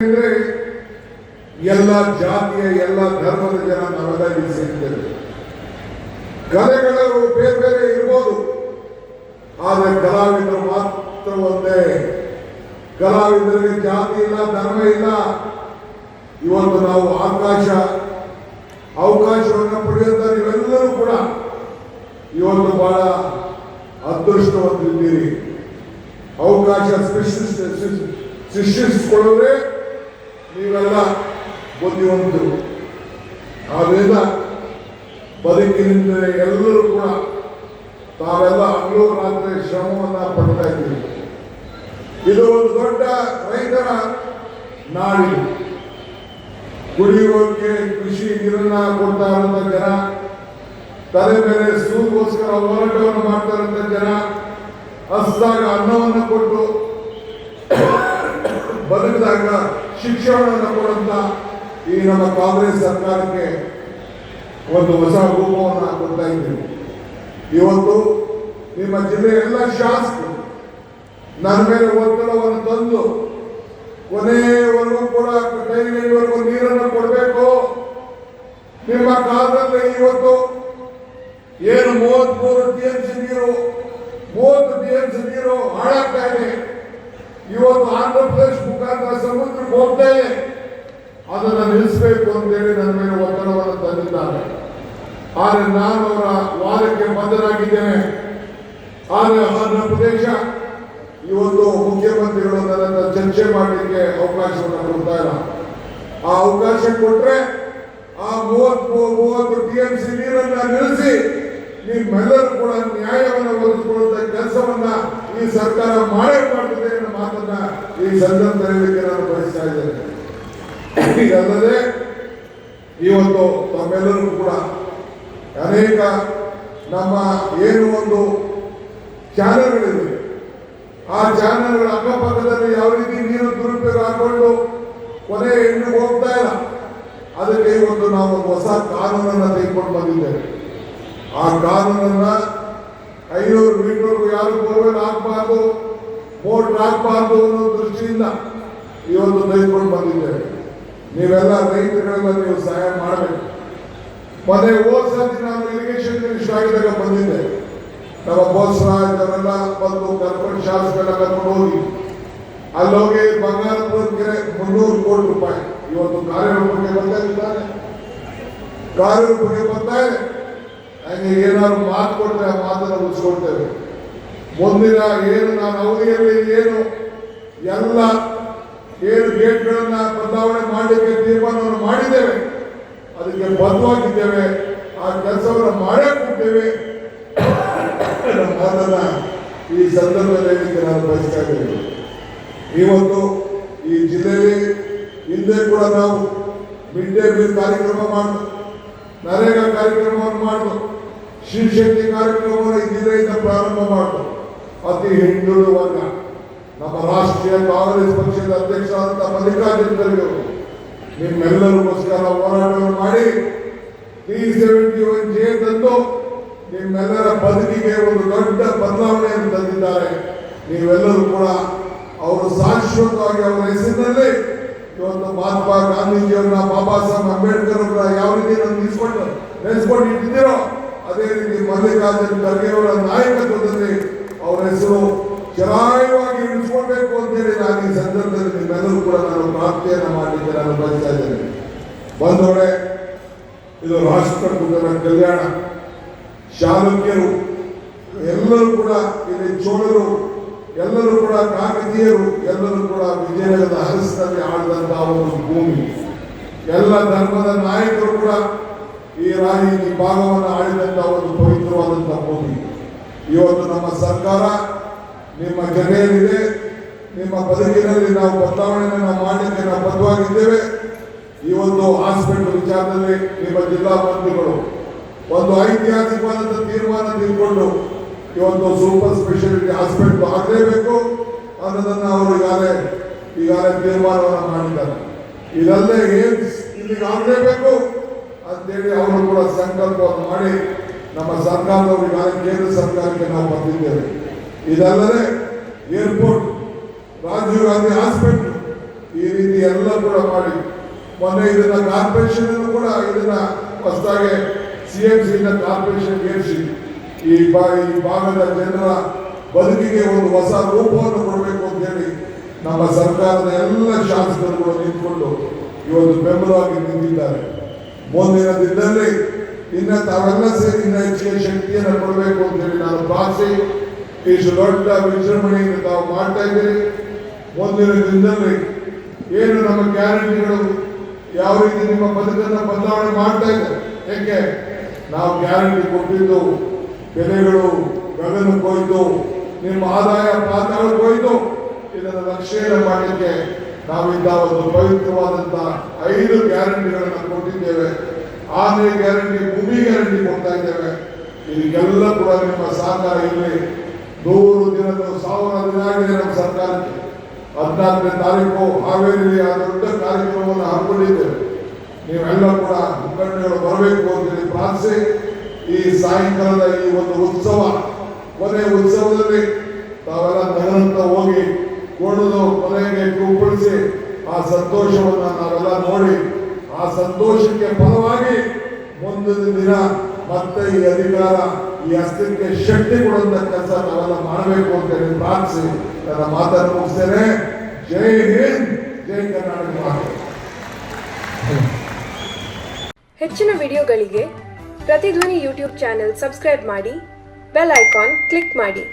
ಎಲ್ಲ ಜಾತಿಯ ಎಲ್ಲ ಧರ್ಮದ ಜನ ನಾವೆಲ್ಲ ಇಲ್ಲಿ ಸೇರಿದ್ದೇವೆ. ಕಲೆಗಳು ಬೇರೆ ಬೇರೆ ಇರ್ಬೋದು, ಆದರೆ ಕಲಾವಿದರು ಮಾತ್ರ ಒಂದೇ. ಕಲಾವಿದರಿಗೆ ಜಾತಿ ಇಲ್ಲ, ಧರ್ಮ ಇಲ್ಲ. ಇವತ್ತು ನಾವು ಅವಕಾಶವನ್ನು ಪಡೆಯುವಂತ ನೀವೆಲ್ಲರೂ ಕೂಡ ಇವತ್ತು ಬಹಳ ಅದೃಷ್ಟವಂತಿದ್ದೀರಿ. ಅವಕಾಶ ಸೃಷ್ಟಿಸಿಕೊಳ್ಳೋದ್ರೆ ನೀವೆಲ್ಲ ಬುದ್ಧಿವಂತರು. ಆದ್ರಿಂದ ಬದುಕಿನಿಂದ ಎಲ್ಲರೂ ಕೂಡ ತಾವೆಲ್ಲ ಹಗಲು ರಾತ್ರಿ ಶ್ರಮವನ್ನ ಪಡ್ತಾ ಇದ್ದೀವಿ. ಇದು ಒಂದು ದೊಡ್ಡ ರೈತರ ನಾಡಿದು. ಕುಡಿಯುವಕ್ಕೆ ಕೃಷಿ ನೀರನ್ನ ಕೊಡ್ತಾ ಇರುವಂತ ಜನ, ತಲೆ ಮೇಲೆ ಸೂಗೋಸ್ಕರ ಹೋರಾಟವನ್ನು ಮಾಡ್ತಾ ಇರುವಂತ ಜನ, ಹಸ್ದಾಗ ಅನ್ನವನ್ನು ಕೊಟ್ಟು ಬದುಕಿದಾಗ ಶಿಕ್ಷಣವನ್ನು ಕೊಡುವಂತ ಈ ನಮ್ಮ ಕಾಂಗ್ರೆಸ್ ಸರ್ಕಾರಕ್ಕೆ ಒಂದು ಹೊಸ ರೂಪವನ್ನು ಕೊಡ್ತಾ ಇದ್ದೀವಿ. ಇವತ್ತು ನಿಮ್ಮ ಜಿಲ್ಲೆಯ ಎಲ್ಲ ಶಾಸಕರು ನನ್ನ ಮೇಲೆ ಒತ್ತಡವನ್ನು ತಂದು ಕೊನೆಯವರೆಗೂ ಕೂಡ ಕೈವರೆಗೂ ನೀರನ್ನು ಕೊಡಬೇಕು. ನಿಮ್ಮ ಕಾಲದಲ್ಲಿ ಇವತ್ತು ಏನು 33 TMC ನೀರು 30 TMC ನೀರು ಹಾಳಾಗ್ತಾ ಇದೆ. ಇವತ್ತು ಆಂಧ್ರ ಪ್ರದೇಶ ಮುಖಾಂತರ ಸಮುದ್ರಕ್ಕೆ ಹೋಗ್ತಾ ಇದೆ. ಅದನ್ನು ನಿಲ್ಲಿಸಬೇಕು ಅಂತೇಳಿ ನನ್ನ ಮೇಲೆ ಒತ್ತಡವನ್ನು ತಂದಿದ್ದಾರೆ. ಆದರೆ ನಾನು ಅವರ ವಾದಕ್ಕೆ ಬದ್ಧರಾಗಿದ್ದೇನೆ. ಆದರೆ ಆಂಧ್ರ ಪ್ರದೇಶ ಇವತ್ತು ಮುಖ್ಯಮಂತ್ರಿಗಳು ನನ್ನ ಚರ್ಚೆ ಮಾಡಲಿಕ್ಕೆ ಅವಕಾಶವನ್ನು ಕೊಡ್ತಾ ಇಲ್ಲ. ಆ ಅವಕಾಶ ಕೊಟ್ಟರೆ ಆ 30 TMC ನೀರನ್ನ ನಿಲ್ಲಿಸಿ ನಿಮ್ಮೆಲ್ಲರೂ ಕೂಡ ನ್ಯಾಯವನ್ನು ಒದಗಿಸಿಕೊಳ್ಳುವಂತ ಕೆಲಸವನ್ನ ಈ ಸರ್ಕಾರ ಮಾಡೇ ಮಾಡ್ತದೆ ಅನ್ನೋ ಮಾತನ್ನ ಈ ಸಂದರ್ಭದಲ್ಲಿ ನಾನು ಬಯಸ್ತಾ ಇದ್ದೇನೆ. ಇದಲ್ಲದೆ ಇವತ್ತು ತಮ್ಮೆಲ್ಲರೂ ಕೂಡ ಅನೇಕ ನಮ್ಮ ಏನು ಒಂದು ಚಾನೆಲ್ಗಳಿವೆ, ಆ ಚಾನೆಲ್ಗಳ ಅಕ್ಕಪಕ್ಕದಲ್ಲಿ ಯಾವ ರೀತಿ ನೀರು ದುರುಪಯೋಗ ಹಾಕೊಂಡು ಕೊನೆ ಹೆಣ್ಣು ಹೋಗ್ತಾ ಇಲ್ಲ. ಅದಕ್ಕೆ ಇವತ್ತು ನಾವು ಹೊಸ ಕಾನೂನನ್ನು ತೆಗೆದುಕೊಂಡು ಬಂದಿದ್ದೇವೆ. ಆ ಕಾನೂನನ್ನ 500 ಮೀಟರ್ಗೂ ಯಾರು ಬೋರ್ವೆಲ್ ಹಾಕಬಾರ್ದು, ಮೋಟರ್ ಹಾಕಬಾರ್ದು ಅನ್ನೋ ದೃಷ್ಟಿಯಿಂದ ಇವತ್ತು ತೆಗೆದುಕೊಂಡು ಬಂದಿದ್ದೇವೆ. ನೀವೆಲ್ಲ ರೈತರುಗಳೆಲ್ಲ ನೀವು ಸಹಾಯ ಮಾಡಬೇಕು. ಹೋದ ಸರ್ತಿ ನಾನು ಇರಿಗೇಷನ್ ಮಿನಿಸ್ಟರ್ ಆಗಿದ್ದಾಗ ಬಂದಿದ್ದೆ. ನಮ್ಮ ಬೋಸರಾಜ್ ಅವರೆಲ್ಲ ಬಂದು ಕರ್ಕೊಂಡು ಶಾಸಕರೆಲ್ಲ ಕರ್ಕೊಂಡು ಹೋಗಿ ಅಲ್ಲೋಗಿ ಬಂಗಾರಪುರ ಕೆರೆ 300 ಕೋಟಿ ರೂಪಾಯಿ ಇವತ್ತು ಕಾರ್ಯರೂಪಕ್ಕೆ ಬರ್ತಾ ಇದ್ದಾರೆ. ಕಾರ್ಯರೂಪಕ್ಕೆ ಬರ್ತಾ ಇದೆ. ಹಂಗೆ ಏನಾದ್ರು ಮಾತು ಕೊಟ್ಟರೆ ಆ ಮಾತನ್ನು ಉಳಿಸ್ಕೊಳ್ತೇವೆ. ಮುಂದಿನ ಏನು ನಾನು ಅವಧಿಯಲ್ಲಿ ಏನು ಎಲ್ಲ ಗೇಟ್ಗಳನ್ನ ಬದಲಾವಣೆ ಮಾಡಲಿಕ್ಕೆ ತೀರ್ಮಾನವನ್ನು ಮಾಡಿದ್ದೇವೆ, ಅದಕ್ಕೆ ಬದ್ಧವಾಗಿದ್ದೇವೆ. ಆ ಕೆಲಸವನ್ನು ಮಾಡೇ ಕೊಡ್ತೇವೆ. ಮಾತನ್ನ ಈ ಸಂದರ್ಭದಲ್ಲಿ ನಾನು ಬಯಸ್ತಾ ಇದ್ದೇನೆ. ಇವತ್ತು ಈ ಜಿಲ್ಲೆಯಲ್ಲಿ ಹಿಂದೆ ಕೂಡ ನಾವು ಮಿಡ್ ಡೇ ಮೀಲ್ ಕಾರ್ಯಕ್ರಮ ಮಾಡಿದ್ವು, ನರೇಗಾ ಕಾರ್ಯಕ್ರಮವನ್ನು ಮಾಡಿದ್ವು, ಶಿವಶಕ್ತಿ ಕಾರ್ಯಕ್ರಮವನ್ನು ಈ ಜಿಲ್ಲೆಯಿಂದ ಪ್ರಾರಂಭ ಮಾಡಿದ್ವು. ಅತಿ ಹಿಂದುಳಿದ ವರ್ಗ ನಮ್ಮ ರಾಷ್ಟ್ರೀಯ ಕಾಂಗ್ರೆಸ್ ಪಕ್ಷದ ಅಧ್ಯಕ್ಷರಾದಂಥ ಮಲ್ಲಿಕಾರ್ಜುನ ಖರ್ಗೆ ಅವರು ನಿಮ್ಮೆಲ್ಲರಿಗೋಸ್ಕರ ಹೋರಾಟವನ್ನು ಮಾಡಿ 371 ಜೆ ತಂದು ನಿಮ್ಮೆಲ್ಲರ ಬದುಕಿಗೆ ಒಂದು ದೊಡ್ಡ ಬದಲಾವಣೆಯನ್ನು ತಂದಿದ್ದಾರೆ. ನೀವೆಲ್ಲರೂ ಕೂಡ ಅವರು ಶಾಶ್ವತವಾಗಿ ಅವರ ಹೆಸರಿನಲ್ಲಿ ಇವತ್ತು ಮಹಾತ್ಮ ಗಾಂಧೀಜಿಯವರನ್ನ, ಬಾಬಾ ಸಾಹೇಬ್ ಅಂಬೇಡ್ಕರ್ ಅವರ ಯಾವ ರೀತಿ ನೆನೆಸ್ಕೊಂಡು ಇಟ್ಟಿದ್ದೀರೋ ಅದೇ ರೀತಿ ಮಲ್ಲಿಕಾರ್ಜುನ ಖರ್ಗೆ ಅವರ ನಾಯಕತ್ವದಲ್ಲಿ ಅವರ ಹೆಸರು ಚಿರಾಯವಾಗಿ ಇಳಿಸ್ಕೊಳ್ಬೇಕು ಅಂತೇಳಿ ನಾನು ಈ ಸಂದರ್ಭದಲ್ಲಿ ನಿಮ್ಮೆಲ್ಲರೂ ಕೂಡ ನಾನು ಪ್ರಾರ್ಥನೆಯನ್ನು ಮಾಡಲಿಕ್ಕೆ ನಾನು ಬಯಸ್ತಾ ಇದ್ದೇನೆ. ಬಂದೊಡೆ ಇದು ರಾಷ್ಟ್ರಕೂಟರ ಕಲ್ಯಾಣ. ಚಾಲುಕ್ಯರು ಎಲ್ಲರೂ ಕೂಡ ಇಲ್ಲಿ ಚೋಳರು, ಎಲ್ಲರೂ ಕೂಡ ಕಾಕತೀಯರು, ಎಲ್ಲರೂ ಕೂಡ ವಿಜಯನಗರದ ಅರಸನಲ್ಲಿ ಆಳಿದಂತಹ ಒಂದು ಭೂಮಿ. ಎಲ್ಲ ಧರ್ಮದ ನಾಯಕರು ಕೂಡ ಈ ಭಾಗವನ್ನು ಆಳಿದಂತಹ ಒಂದು ಪವಿತ್ರವಾದಂತಹ ಭೂಮಿ. ಇವತ್ತು ನಮ್ಮ ಸರ್ಕಾರ ನಿಮ್ಮ ಜೊತೆಯಲ್ಲಿದೆ. ನಿಮ್ಮ ಬದುಕಿನಲ್ಲಿ ನಾವು ಬದಲಾವಣೆಯನ್ನು ನಾವು ಮಾಡಲಿಕ್ಕೆ ನಾವು ಬದ್ಧವಾಗಿದ್ದೇವೆ. ಇವತ್ತು ಹಾಸ್ಪಿಟಲ್ ವಿಚಾರದಲ್ಲಿ ನಿಮ್ಮ ಜಿಲ್ಲಾ ಮಂತ್ರಿಗಳು ಒಂದು ಐತಿಹಾಸಿಕವಾದಂಥ ತೀರ್ಮಾನ ತೆಗೆದುಕೊಂಡು ಇವತ್ತು ಸೂಪರ್ ಸ್ಪೆಷಾಲಿಟಿ ಹಾಸ್ಪಿಟಲ್ ಆಗಲೇಬೇಕು ಅನ್ನೋದನ್ನು ಅವರು ಈಗಾಗಲೇ ತೀರ್ಮಾನವನ್ನು ಮಾಡಿದ್ದಾರೆ. ಇದಲ್ಲದೆ ಏಮ್ಸ್ ಇಲ್ಲಿಗೆ ಆಗಲೇಬೇಕು ಅಂತೇಳಿ ಅವರು ಕೂಡ ಸಂಕಲ್ಪವನ್ನು ಮಾಡಿ ನಮ್ಮ ಸರ್ಕಾರದವರು ಈಗಾಗಲೇ ಕೇಂದ್ರ ಸರ್ಕಾರಕ್ಕೆ ನಾವು ಬಂದಿದ್ದೇವೆ. ಇದಲ್ಲದೆ ಏರ್ಪೋರ್ಟ್, ರಾಜೀವ್ ಗಾಂಧಿ ಹಾಸ್ಪಿಟಲ್ ಈ ರೀತಿ ಎಲ್ಲ ಕೂಡ ಮಾಡಿ ಮೊನ್ನೆ ಇದನ್ನ ಕಾರ್ಪೊರೇಷನ್ ಕೂಡ ಇದನ್ನ ಹೊಸದಾಗಿ CMC ಕಾರ್ಪೊರೇಷನ್ ಏರಿಸಿ ಈ ಭಾಗದ ಜನರ ಬದುಕಿಗೆ ಒಂದು ಹೊಸ ರೂಪವನ್ನು ಕೊಡಬೇಕು ಅಂತ ಹೇಳಿ ನಮ್ಮ ಸರ್ಕಾರದ ಎಲ್ಲ ಶಾಸಕರುಗಳು ನಿಂತ್ಕೊಂಡು ಇವತ್ತು ಬೆಂಬಲವಾಗಿ ನಿಂತಿದ್ದಾರೆ. ಮುಂದಿನ ದಿನದಲ್ಲಿ ಇನ್ನ ತಾವೆಲ್ಲ ಸೇರಿ ಇನ್ನ ಹೆಚ್ಚಿಗೆ ಶಕ್ತಿಯನ್ನು ಕೊಡಬೇಕು ಅಂತ ಹೇಳಿ ನಾನು ಪ್ರಾರ್ಥಿ ಇಷ್ಟು ದೊಡ್ಡ ವಿಜೃಂಭಣೆಯಿಂದ ತಾವು ಮಾಡ್ತಾ ಇದ್ದೀರಿ. ಮುಂದಿನ ದಿನದಲ್ಲಿ ಏನು ನಮ್ಮ ಗ್ಯಾರಂಟಿಗಳು ಯಾವ ರೀತಿ ನಿಮ್ಮ ಬದುಕನ್ನು ಬದಲಾವಣೆ ಮಾಡ್ತಾ ಇದ್ದಾರೆ. ಏಕೆ ನಾವು ಗ್ಯಾರಂಟಿ ಕೊಟ್ಟಿದ್ದು ಬೆಲೆಗಳು ಗಗನಕ್ಕೆ ಹೋಯ್ತು, ನಿಮ್ಮ ಆದಾಯ ಪಾತಾಳಕ್ಕೆ ಹೋಯ್ತು. ಇದನ್ನು ರಕ್ಷಣೆ ಮಾಡಲಿಕ್ಕೆ ನಾವಿಂದ ಒಂದು ಪವಿತ್ರವಾದಂತಹ 5 ಗ್ಯಾರಂಟಿಗಳನ್ನು ಕೊಟ್ಟಿದ್ದೇವೆ. 6ನೇ ಗ್ಯಾರಂಟಿ ಭೂಮಿ ಗ್ಯಾರಂಟಿ ಕೊಡ್ತಾ ಇದ್ದೇವೆ. ಇದಕ್ಕೆಲ್ಲ ಕೂಡ ನಿಮ್ಮ ಸಹಕಾರ ಇಲ್ಲಿ 100 ದಿನದ 1000 ದಿನ ಆಗಿದೆ ನಮ್ಮ ಸರ್ಕಾರಕ್ಕೆ. 14ನೇ ತಾರೀಕು ಹಾವೇರಿಯಲ್ಲಿ ಆ ದೊಡ್ಡ ಕಾರ್ಯಕ್ರಮವನ್ನು ಹಮ್ಮಿಕೊಂಡಿದ್ದೇವೆ. ನೀವೆಲ್ಲ ಕೂಡ ಮುಖಂಡಗಳು ಬರಬೇಕು ಅಂತೇಳಿ ಪ್ರಾರ್ಥಿಸಿ ಈ ಸಾಯಂಕಾಲದ ಈ ಒಂದು ಉತ್ಸವ ಕೊನೆ ಉತ್ಸವದಲ್ಲಿ ತಾವೆಲ್ಲ ನಗರಂತ ಹೋಗಿ ಕೊಡುದು ಕೊನೆಗೆ ಕುಪ್ಪಳಿಸಿ ಆ ಸಂತೋಷವನ್ನು ನಾವೆಲ್ಲ ನೋಡಿ ಆ ಸಂತೋಷಕ್ಕೆ ಫಲವಾಗಿ ಮುಂದಿನ ದಿನ ಮತ್ತೆ ಈ ಅಧಿಕಾರ ಈ ಅಸ್ತಿತ್ವಕ್ಕೆ ಶಕ್ತಿ ಕೊಡುವಂತ ಕೆಲಸ ನಾವೆಲ್ಲ ಮಾಡಬೇಕು ಅಂತ ಹೇಳಿ ಪ್ರಾರ್ಥಿಸಿ ನನ್ನ ಮಾತನ್ನು ಮುಗಿಸ್ತೇನೆ. ಜೈ ಹಿಂದ್, ಜೈ ಕರ್ನಾಟಕ ಮಾತೆ. ಹೆಚ್ಚಿನ ವಿಡಿಯೋಗಳಿಗೆ ಪ್ರತಿಧ್ವನಿ ಯೂಟ್ಯೂಬ್ ಚಾನೆಲ್ ಸಬ್ಸ್ಕ್ರೈಬ್ ಮಾಡಿ, ಬೆಲ್ ಐಕಾನ್ ಕ್ಲಿಕ್ ಮಾಡಿ.